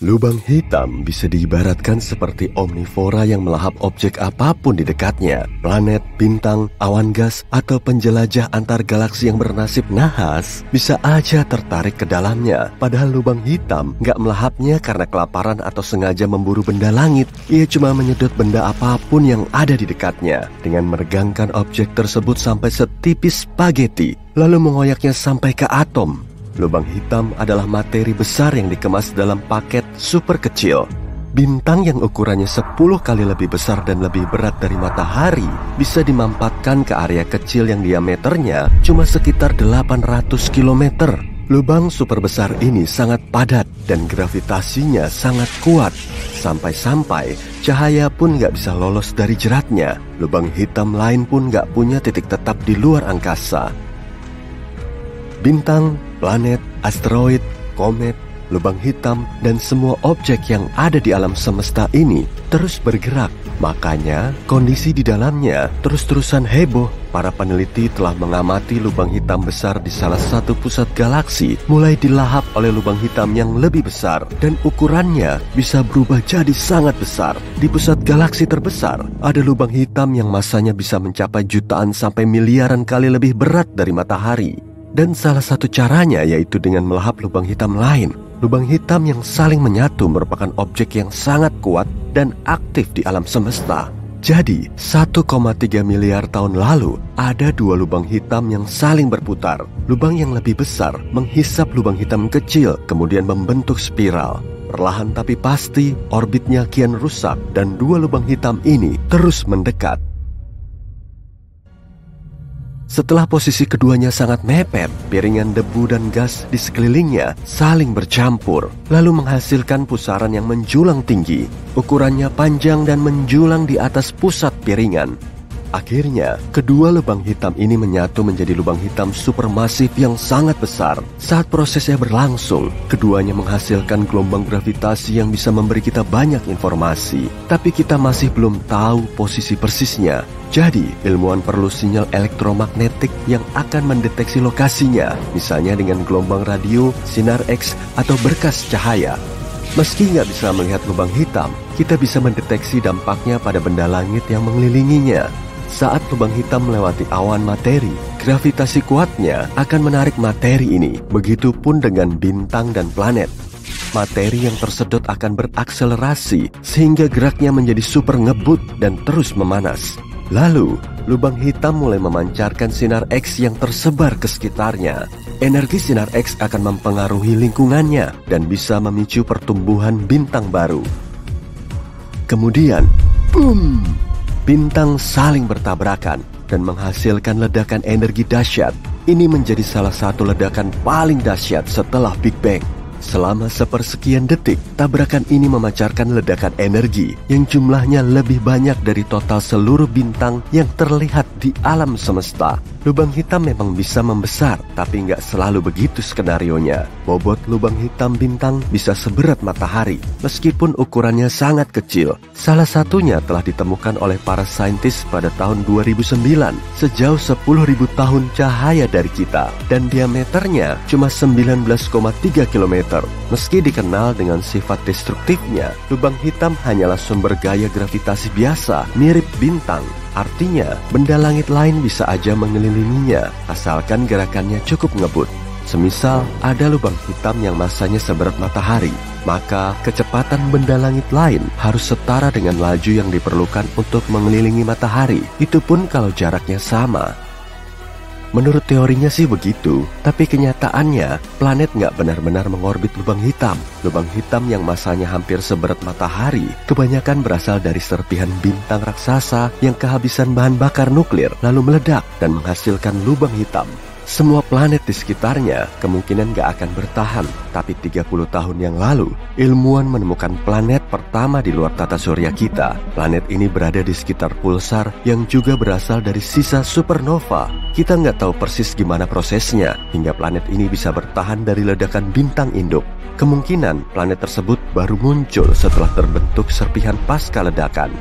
Lubang hitam bisa diibaratkan seperti omnivora yang melahap objek apapun di dekatnya. Planet, bintang, awan gas, atau penjelajah antar galaksi yang bernasib nahas bisa aja tertarik ke dalamnya. Padahal lubang hitam nggak melahapnya karena kelaparan atau sengaja memburu benda langit. Ia cuma menyedot benda apapun yang ada di dekatnya dengan meregangkan objek tersebut sampai setipis spaghetti, lalu mengoyaknya sampai ke atom. Lubang hitam adalah materi besar yang dikemas dalam paket super kecil. Bintang yang ukurannya 10 kali lebih besar dan lebih berat dari matahari bisa dimampatkan ke area kecil yang diameternya cuma sekitar 800 km. Lubang super besar ini sangat padat dan gravitasinya sangat kuat. Sampai-sampai cahaya pun nggak bisa lolos dari jeratnya. Lubang hitam lain pun nggak punya titik tetap di luar angkasa. Bintang, planet, asteroid, komet, lubang hitam, dan semua objek yang ada di alam semesta ini terus bergerak. Makanya kondisi di dalamnya terus-terusan heboh. Para peneliti telah mengamati lubang hitam besar di salah satu pusat galaksi mulai dilahap oleh lubang hitam yang lebih besar, dan ukurannya bisa berubah jadi sangat besar. Di pusat galaksi terbesar ada lubang hitam yang masanya bisa mencapai jutaan sampai miliaran kali lebih berat dari matahari. Dan salah satu caranya yaitu dengan melahap lubang hitam lain. Lubang hitam yang saling menyatu merupakan objek yang sangat kuat dan aktif di alam semesta. Jadi, 1,3 miliar tahun lalu, ada dua lubang hitam yang saling berputar. Lubang yang lebih besar menghisap lubang hitam kecil, kemudian membentuk spiral. Perlahan tapi pasti, orbitnya kian rusak dan dua lubang hitam ini terus mendekat. Setelah posisi keduanya sangat mepet, piringan debu dan gas di sekelilingnya saling bercampur, lalu menghasilkan pusaran yang menjulang tinggi. Ukurannya panjang dan menjulang di atas pusat piringan. Akhirnya, kedua lubang hitam ini menyatu menjadi lubang hitam supermasif yang sangat besar. Saat prosesnya berlangsung, keduanya menghasilkan gelombang gravitasi yang bisa memberi kita banyak informasi. Tapi kita masih belum tahu posisi persisnya. Jadi, ilmuwan perlu sinyal elektromagnetik yang akan mendeteksi lokasinya, misalnya dengan gelombang radio, sinar X, atau berkas cahaya. Meski nggak bisa melihat lubang hitam, kita bisa mendeteksi dampaknya pada benda langit yang mengelilinginya. Saat lubang hitam melewati awan materi, gravitasi kuatnya akan menarik materi ini. Begitupun dengan bintang dan planet. Materi yang tersedot akan berakselerasi sehingga geraknya menjadi super ngebut dan terus memanas. Lalu, lubang hitam mulai memancarkan sinar X yang tersebar ke sekitarnya. Energi sinar X akan mempengaruhi lingkungannya dan bisa memicu pertumbuhan bintang baru. Kemudian, boom! Bintang saling bertabrakan dan menghasilkan ledakan energi dahsyat. Ini menjadi salah satu ledakan paling dahsyat setelah Big Bang. Selama sepersekian detik, tabrakan ini memancarkan ledakan energi yang jumlahnya lebih banyak dari total seluruh bintang yang terlihat di alam semesta. Lubang hitam memang bisa membesar, tapi nggak selalu begitu skenarionya. Bobot lubang hitam bintang bisa seberat matahari, meskipun ukurannya sangat kecil. Salah satunya telah ditemukan oleh para saintis pada tahun 2009, sejauh 10.000 tahun cahaya dari kita, dan diameternya cuma 19,3 km. Meski dikenal dengan sifat destruktifnya, lubang hitam hanyalah sumber gaya gravitasi biasa, mirip bintang. Artinya, benda langit lain bisa aja mengelilinginya, asalkan gerakannya cukup ngebut. Semisal ada lubang hitam yang masanya seberat matahari, maka kecepatan benda langit lain harus setara dengan laju yang diperlukan untuk mengelilingi matahari. Itu pun kalau jaraknya sama. Menurut teorinya sih begitu, tapi kenyataannya planet nggak benar-benar mengorbit lubang hitam. Lubang hitam yang masanya hampir seberat matahari kebanyakan berasal dari serpihan bintang raksasa yang kehabisan bahan bakar nuklir lalu meledak dan menghasilkan lubang hitam. Semua planet di sekitarnya kemungkinan gak akan bertahan. Tapi 30 tahun yang lalu, ilmuwan menemukan planet pertama di luar tata surya kita. Planet ini berada di sekitar pulsar yang juga berasal dari sisa supernova. Kita nggak tahu persis gimana prosesnya hingga planet ini bisa bertahan dari ledakan bintang induk. Kemungkinan planet tersebut baru muncul setelah terbentuk serpihan pasca ledakan.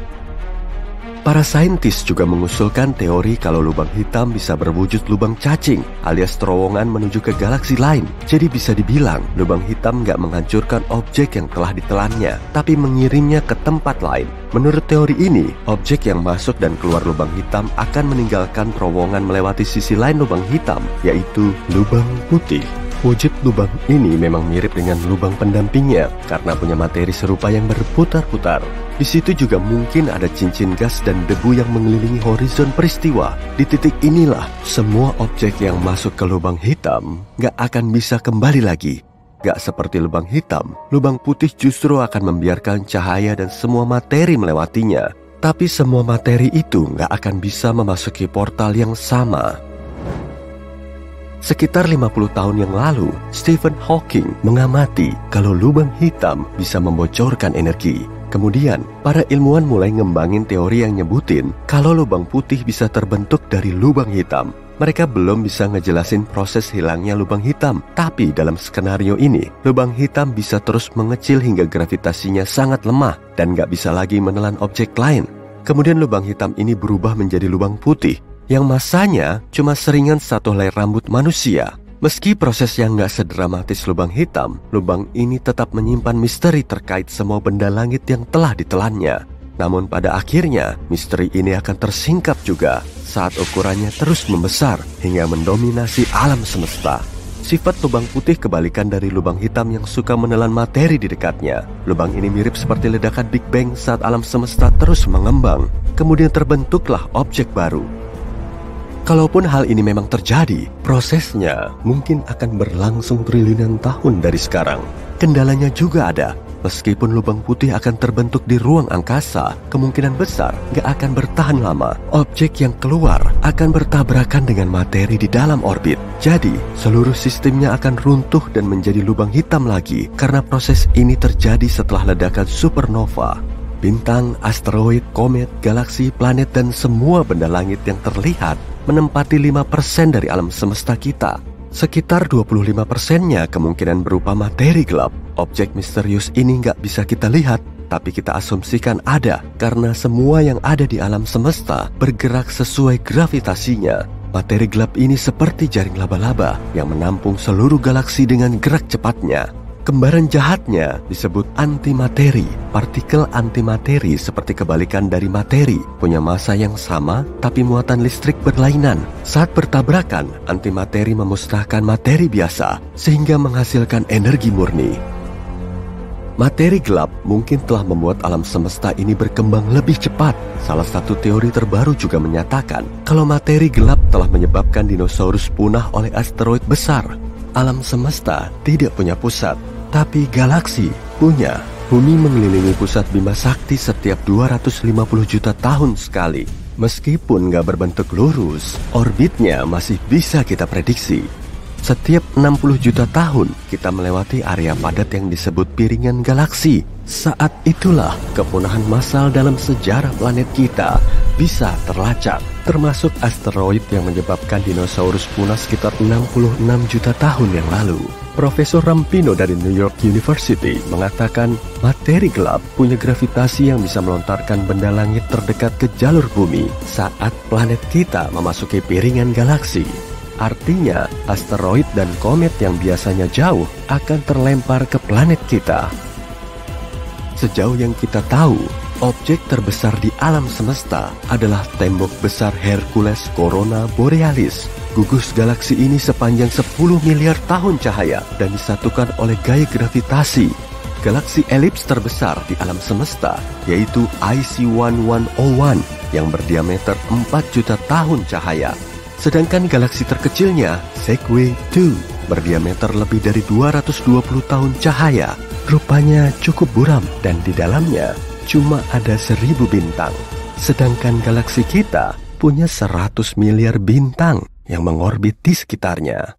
Para saintis juga mengusulkan teori kalau lubang hitam bisa berwujud lubang cacing alias terowongan menuju ke galaksi lain. Jadi bisa dibilang lubang hitam nggak menghancurkan objek yang telah ditelannya, tapi mengirimnya ke tempat lain. Menurut teori ini, objek yang masuk dan keluar lubang hitam akan meninggalkan terowongan melewati sisi lain lubang hitam, yaitu lubang putih. Wujud lubang ini memang mirip dengan lubang pendampingnya karena punya materi serupa yang berputar-putar. Di situ juga mungkin ada cincin gas dan debu yang mengelilingi horizon peristiwa. Di titik inilah semua objek yang masuk ke lubang hitam nggak akan bisa kembali lagi. Gak seperti lubang hitam, lubang putih justru akan membiarkan cahaya dan semua materi melewatinya. Tapi semua materi itu nggak akan bisa memasuki portal yang sama. Sekitar 50 tahun yang lalu, Stephen Hawking mengamati kalau lubang hitam bisa membocorkan energi. Kemudian, para ilmuwan mulai ngembangin teori yang nyebutin kalau lubang putih bisa terbentuk dari lubang hitam. Mereka belum bisa ngejelasin proses hilangnya lubang hitam, tapi dalam skenario ini, lubang hitam bisa terus mengecil hingga gravitasinya sangat lemah dan nggak bisa lagi menelan objek lain. Kemudian lubang hitam ini berubah menjadi lubang putih, yang masanya cuma seringan satu helai rambut manusia. Meski prosesnya nggak sedramatis lubang hitam, lubang ini tetap menyimpan misteri terkait semua benda langit yang telah ditelannya. Namun pada akhirnya, misteri ini akan tersingkap juga saat ukurannya terus membesar hingga mendominasi alam semesta. Sifat lubang putih kebalikan dari lubang hitam yang suka menelan materi di dekatnya. Lubang ini mirip seperti ledakan Big Bang saat alam semesta terus mengembang. Kemudian terbentuklah objek baru. Kalaupun hal ini memang terjadi, prosesnya mungkin akan berlangsung triliunan tahun dari sekarang. Kendalanya juga ada. Meskipun lubang putih akan terbentuk di ruang angkasa, kemungkinan besar gak akan bertahan lama. Objek yang keluar akan bertabrakan dengan materi di dalam orbit. Jadi, seluruh sistemnya akan runtuh dan menjadi lubang hitam lagi karena proses ini terjadi setelah ledakan supernova. Bintang, asteroid, komet, galaksi, planet, dan semua benda langit yang terlihat menempati 5% dari alam semesta kita. Sekitar 25%-nya kemungkinan berupa materi gelap. Objek misterius ini nggak bisa kita lihat, tapi kita asumsikan ada karena semua yang ada di alam semesta bergerak sesuai gravitasinya. Materi gelap ini seperti jaring laba-laba yang menampung seluruh galaksi dengan gerak cepatnya. Kembaran jahatnya disebut antimateri. Partikel antimateri seperti kebalikan dari materi, punya massa yang sama tapi muatan listrik berlainan. Saat bertabrakan, antimateri memusnahkan materi biasa sehingga menghasilkan energi murni. Materi gelap mungkin telah membuat alam semesta ini berkembang lebih cepat. Salah satu teori terbaru juga menyatakan kalau materi gelap telah menyebabkan dinosaurus punah oleh asteroid besar. Alam semesta tidak punya pusat, tapi galaksi punya. Bumi mengelilingi pusat Bima Sakti setiap 250 juta tahun sekali. Meskipun nggak berbentuk lurus, orbitnya masih bisa kita prediksi. Setiap 60 juta tahun, kita melewati area padat yang disebut piringan galaksi. Saat itulah kepunahan massal dalam sejarah planet kita bisa terlacak, termasuk asteroid yang menyebabkan dinosaurus punah sekitar 66 juta tahun yang lalu. Profesor Rampino dari New York University mengatakan materi gelap punya gravitasi yang bisa melontarkan benda langit terdekat ke jalur bumi saat planet kita memasuki piringan galaksi. Artinya, asteroid dan komet yang biasanya jauh akan terlempar ke planet kita. Sejauh yang kita tahu, objek terbesar di alam semesta adalah tembok besar Hercules Corona Borealis. Gugus galaksi ini sepanjang 10 miliar tahun cahaya dan disatukan oleh gaya gravitasi. Galaksi elips terbesar di alam semesta yaitu IC1101 yang berdiameter 4 juta tahun cahaya. Sedangkan galaksi terkecilnya, Segway 2, berdiameter lebih dari 220 tahun cahaya. Rupanya cukup buram dan di dalamnya cuma ada 1000 bintang. Sedangkan galaksi kita punya 100 miliar bintang yang mengorbit di sekitarnya.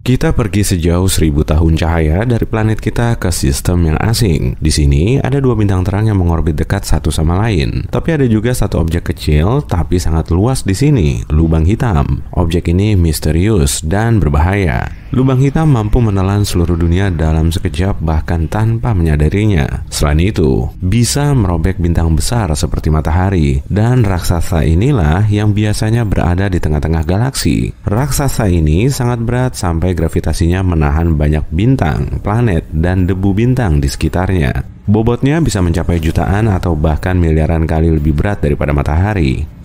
Kita pergi sejauh 1000 tahun cahaya dari planet kita ke sistem yang asing. Di sini ada 2 bintang terang yang mengorbit dekat satu sama lain. Tapi ada juga satu objek kecil tapi sangat luas di sini, lubang hitam. Objek ini misterius dan berbahaya. Lubang hitam mampu menelan seluruh dunia dalam sekejap bahkan tanpa menyadarinya. Selain itu, bisa merobek bintang besar seperti matahari. Dan raksasa inilah yang biasanya berada di tengah-tengah galaksi. Raksasa ini sangat berat sampai gravitasinya menahan banyak bintang, planet, dan debu bintang di sekitarnya. Bobotnya bisa mencapai jutaan atau bahkan miliaran kali lebih berat daripada matahari.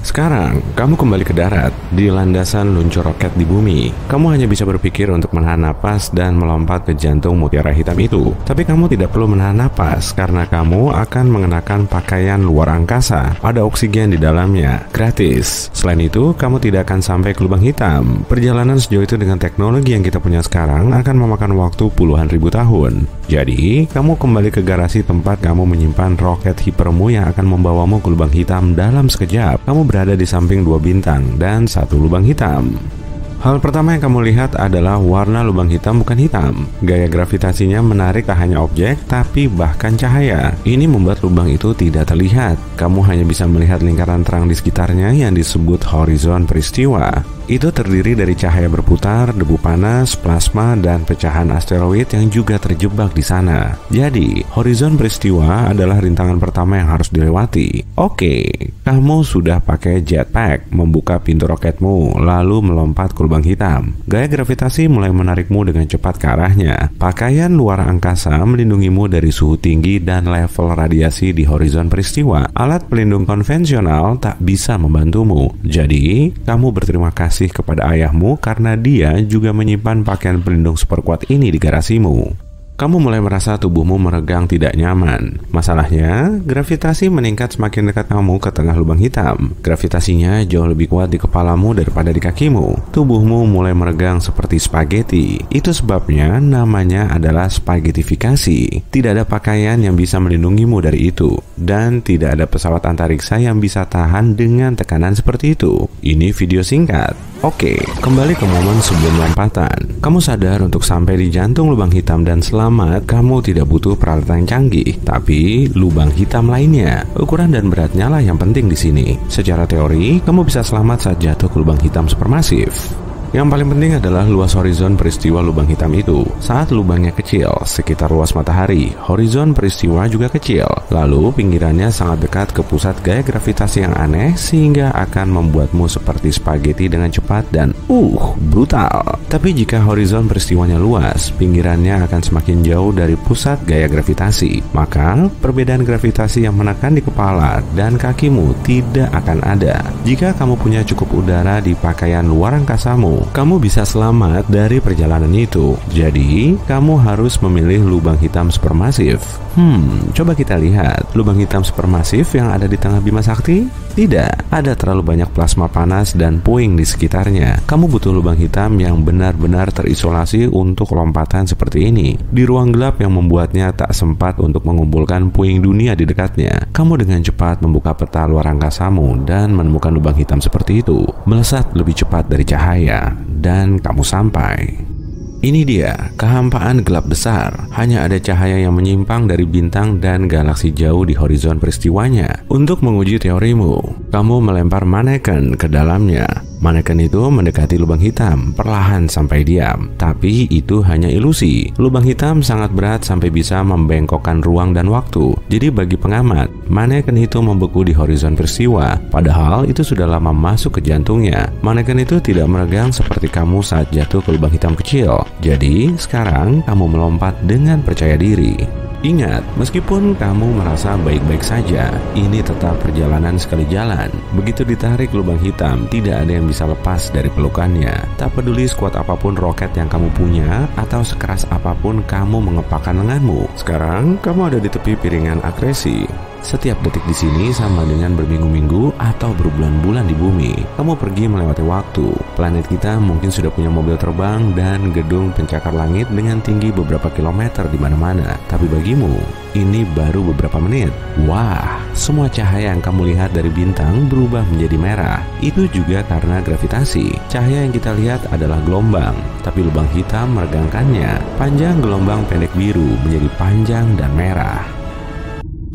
Sekarang, kamu kembali ke darat, di landasan luncur roket di bumi. Kamu hanya bisa berpikir untuk menahan napas dan melompat ke jantung mutiara hitam itu. Tapi kamu tidak perlu menahan napas, karena kamu akan mengenakan pakaian luar angkasa. Ada oksigen di dalamnya, gratis. Selain itu, kamu tidak akan sampai ke lubang hitam. Perjalanan sejauh itu dengan teknologi yang kita punya sekarang akan memakan waktu puluhan ribu tahun. Jadi, kamu kembali ke garasi tempat kamu menyimpan roket hipermu yang akan membawamu ke lubang hitam dalam sekejap. Kamu berada di samping 2 bintang dan 1 lubang hitam. Hal pertama yang kamu lihat adalah warna lubang hitam bukan hitam. Gaya gravitasinya menarik tak hanya objek, tapi bahkan cahaya. Ini membuat lubang itu tidak terlihat. Kamu hanya bisa melihat lingkaran terang di sekitarnya yang disebut horizon peristiwa. Itu terdiri dari cahaya berputar, debu panas, plasma, dan pecahan asteroid yang juga terjebak di sana. Jadi, horizon peristiwa adalah rintangan pertama yang harus dilewati. Oke, kamu sudah pakai jetpack, membuka pintu roketmu, lalu melompat ke lubang hitam. Gaya gravitasi mulai menarikmu dengan cepat ke arahnya. Pakaian luar angkasa melindungimu dari suhu tinggi dan level radiasi di horizon peristiwa. Alat pelindung konvensional tak bisa membantumu. Jadi, kamu berterima kasih kepada ayahmu karena dia juga menyimpan pakaian pelindung super kuat ini di garasimu. Kamu mulai merasa tubuhmu meregang tidak nyaman. Masalahnya, gravitasi meningkat semakin dekat kamu ke tengah lubang hitam. Gravitasinya jauh lebih kuat di kepalamu daripada di kakimu. Tubuhmu mulai meregang seperti spaghetti. Itu sebabnya namanya adalah spaghettifikasi. Tidak ada pakaian yang bisa melindungimu dari itu. Dan tidak ada pesawat antariksa yang bisa tahan dengan tekanan seperti itu. Ini video singkat. Oke, kembali ke momen sebelum lompatan. Kamu sadar untuk sampai di jantung lubang hitam dan selamat, kamu tidak butuh peralatan canggih, tapi lubang hitam lainnya. Ukuran dan beratnya lah yang penting di sini. Secara teori, kamu bisa selamat saat jatuh ke lubang hitam supermasif. Yang paling penting adalah luas horizon peristiwa lubang hitam itu. Saat lubangnya kecil, sekitar luas matahari, horizon peristiwa juga kecil. Lalu pinggirannya sangat dekat ke pusat gaya gravitasi yang aneh sehingga akan membuatmu seperti spaghetti dengan cepat dan brutal. Tapi jika horizon peristiwanya luas, pinggirannya akan semakin jauh dari pusat gaya gravitasi. Maka perbedaan gravitasi yang menekan di kepala dan kakimu tidak akan ada. Jika kamu punya cukup udara di pakaian luar angkasamu, kamu bisa selamat dari perjalanan itu. Jadi, kamu harus memilih lubang hitam supermasif. Coba kita lihat lubang hitam supermasif yang ada di tengah Bima Sakti. Tidak, ada terlalu banyak plasma panas dan puing di sekitarnya. Kamu butuh lubang hitam yang benar-benar terisolasi untuk lompatan seperti ini. Di ruang gelap yang membuatnya tak sempat untuk mengumpulkan puing dunia di dekatnya. Kamu dengan cepat membuka peta luar angkasamu dan menemukan lubang hitam seperti itu. Melesat lebih cepat dari cahaya. Dan kamu sampai. Ini dia, kehampaan gelap besar. Hanya ada cahaya yang menyimpang dari bintang dan galaksi jauh di horizon peristiwanya. Untuk menguji teorimu, kamu melempar maneken ke dalamnya. Maneken itu mendekati lubang hitam, perlahan sampai diam. Tapi itu hanya ilusi. Lubang hitam sangat berat sampai bisa membengkokkan ruang dan waktu. Jadi bagi pengamat, maneken itu membeku di horizon peristiwa. Padahal itu sudah lama masuk ke jantungnya. Maneken itu tidak meregang seperti kamu saat jatuh ke lubang hitam kecil. Jadi sekarang kamu melompat dengan percaya diri. Ingat, meskipun kamu merasa baik-baik saja, ini tetap perjalanan sekali jalan. Begitu ditarik lubang hitam, tidak ada yang bisa lepas dari pelukannya. Tak peduli sekuat apapun roket yang kamu punya, atau sekeras apapun kamu mengepakkan lenganmu. Sekarang, kamu ada di tepi piringan akresi. Setiap detik di sini sama dengan berminggu-minggu atau berbulan-bulan di bumi. Kamu pergi melewati waktu. Planet kita mungkin sudah punya mobil terbang dan gedung pencakar langit dengan tinggi beberapa kilometer di mana-mana. Tapi bagimu, ini baru beberapa menit. Wah, semua cahaya yang kamu lihat dari bintang berubah menjadi merah. Itu juga karena gravitasi. Cahaya yang kita lihat adalah gelombang, tapi lubang hitam meregangkannya. Panjang gelombang pendek biru menjadi panjang dan merah.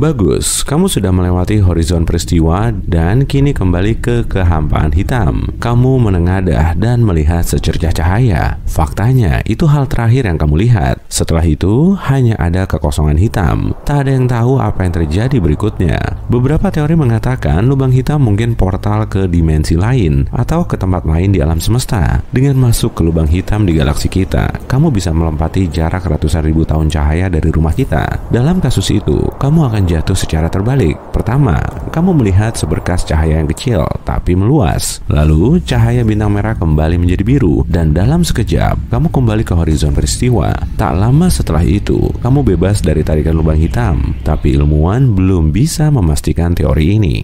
Bagus, kamu sudah melewati horizon peristiwa dan kini kembali ke kehampaan hitam. Kamu menengadah dan melihat secercah cahaya. Faktanya, itu hal terakhir yang kamu lihat. Setelah itu, hanya ada kekosongan hitam. Tak ada yang tahu apa yang terjadi berikutnya. Beberapa teori mengatakan lubang hitam mungkin portal ke dimensi lain atau ke tempat lain di alam semesta. Dengan masuk ke lubang hitam di galaksi kita, kamu bisa melompati jarak ratusan ribu tahun cahaya dari rumah kita. Dalam kasus itu, kamu akan jatuh secara terbalik. Pertama, kamu melihat seberkas cahaya yang kecil tapi meluas. Lalu, cahaya bintang merah kembali menjadi biru dan dalam sekejap, kamu kembali ke horizon peristiwa. Tak lama setelah itu, kamu bebas dari tarikan lubang hitam. Tapi ilmuwan belum bisa memastikan teori ini.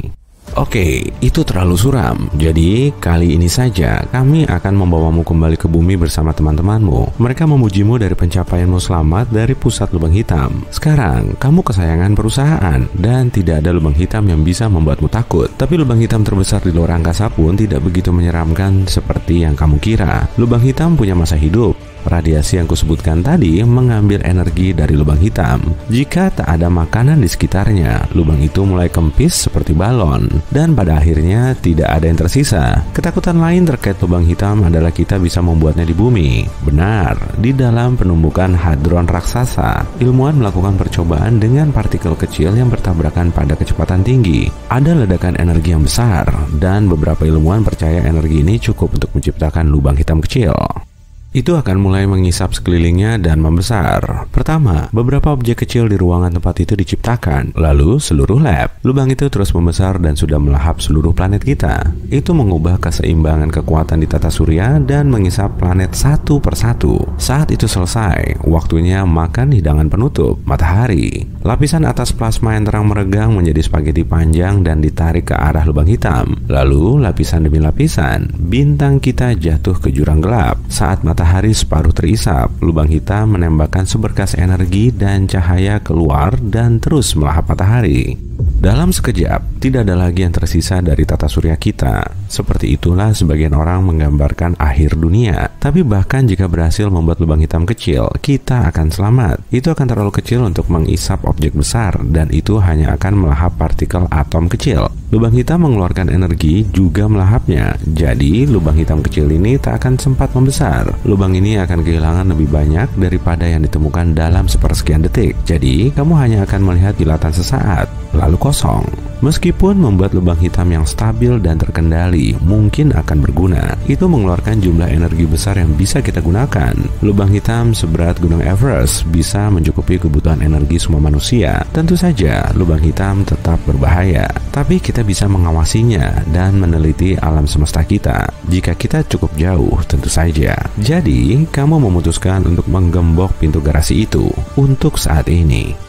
Oke, itu terlalu suram. Jadi, kali ini saja kami akan membawamu kembali ke bumi bersama teman-temanmu. Mereka memujimu dari pencapaianmu selamat dari pusat lubang hitam. Sekarang, kamu kesayangan perusahaan dan tidak ada lubang hitam yang bisa membuatmu takut. Tapi lubang hitam terbesar di luar angkasa pun tidak begitu menyeramkan seperti yang kamu kira. Lubang hitam punya masa hidup. Radiasi yang kusebutkan tadi mengambil energi dari lubang hitam. Jika tak ada makanan di sekitarnya, lubang itu mulai kempis seperti balon. Dan pada akhirnya tidak ada yang tersisa. Ketakutan lain terkait lubang hitam adalah kita bisa membuatnya di bumi. Benar, di dalam penumbukan hadron raksasa, ilmuwan melakukan percobaan dengan partikel kecil yang bertabrakan pada kecepatan tinggi. Ada ledakan energi yang besar, dan beberapa ilmuwan percaya energi ini cukup untuk menciptakan lubang hitam kecil. Itu akan mulai mengisap sekelilingnya dan membesar. Pertama, beberapa objek kecil di ruangan tempat itu diciptakan. Lalu, seluruh lab. Lubang itu terus membesar dan sudah melahap seluruh planet kita. Itu mengubah keseimbangan kekuatan di tata surya dan mengisap planet satu persatu. Saat itu selesai, waktunya makan hidangan penutup, matahari. Lapisan atas plasma yang terang meregang menjadi spaghetti panjang dan ditarik ke arah lubang hitam. Lalu, lapisan demi lapisan, bintang kita jatuh ke jurang gelap. Saat matahari separuh terisap, lubang hitam menembakkan seberkas energi dan cahaya keluar dan terus melahap matahari. Dalam sekejap, tidak ada lagi yang tersisa dari tata surya kita. Seperti itulah sebagian orang menggambarkan akhir dunia. Tapi bahkan jika berhasil membuat lubang hitam kecil, kita akan selamat. Itu akan terlalu kecil untuk mengisap objek besar, dan itu hanya akan melahap partikel atom kecil. Lubang hitam mengeluarkan energi juga melahapnya. Jadi, lubang hitam kecil ini tak akan sempat membesar. Lubang ini akan kehilangan lebih banyak daripada yang ditemukan dalam sepersekian detik. Jadi, kamu hanya akan melihat kilatan sesaat, lalu kosong. Meskipun membuat lubang hitam yang stabil dan terkendali mungkin akan berguna, itu mengeluarkan jumlah energi besar yang bisa kita gunakan. Lubang hitam seberat Gunung Everest bisa mencukupi kebutuhan energi semua manusia. Tentu saja, lubang hitam tetap berbahaya, tapi kita bisa mengawasinya dan meneliti alam semesta kita. Jika kita cukup jauh, tentu saja. Jadi, kamu memutuskan untuk menggembok pintu garasi itu untuk saat ini.